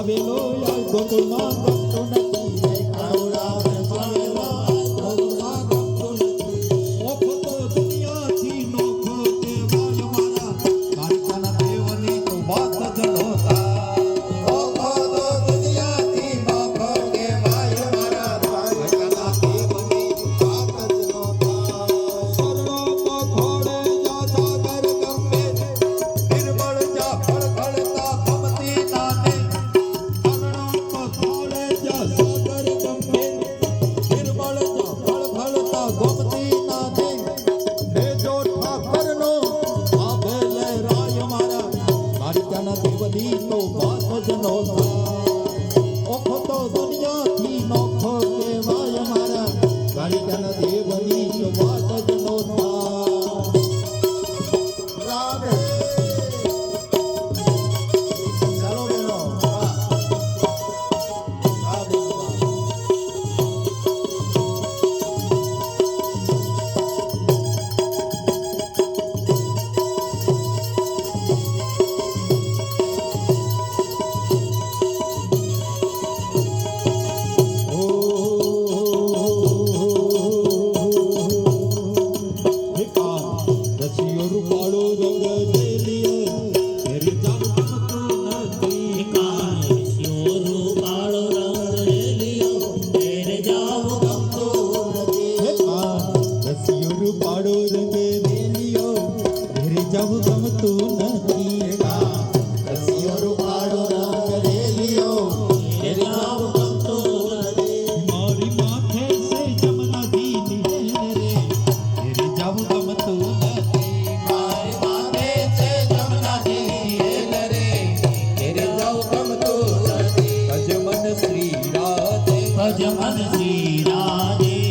આવેલો યાર ગોકુળમાં ગમતો નથી કાળો રામ આવેલો ગોકુળમાં ગમતો નથી ઓખો તો દુનિયાથી નોખો તે વાય મારા કાંતાના દેવની તો વાત જ નહોતા ઓખો તો દુનિયાથી નોખો તે વાય મારા કાંતાના દેવની વાત જ નહોતા સરનો પખોડે જા સાગર ગમે નિર્મળ જા ખળખળતા ગમતી નાને સરનો પખોડે જા સાગર ગમે નિર્મળ જા ખળખળતા ગમતી નાને લેજો ઠાકરનો આભે લહેરાય મારા કાળિયાના દેવની તો વાત જ નહોતા ઓખો તો દુનિયાથી નોખો કહેવાય મારા કાળિયાના દેવની તો વાત જ નહોતા રાધે ચાલો બેનો રાધે રસિયો રૂપાળો રંગ રેલીએ તેરી જામ ગમતું નથી રસિયો રૂપાળો રંગ રેલિયો તેરે જાવ ગમતું નથી રસિયો રૂપાળો રંગ રેલીયો તેરી જામ ગમતું નથી રસિયો રૂપાળો રંગ રેલીયો તેરે જાવ ગમતું નથી મારી માથે સે જમનાજી ની રે તેરી જામ ગમતું નથી મારી માથે છે જમનાજી હેલ રે તેરે જાવ ગમતું નથી ભજ મન શ્રી રાધે ભજ મન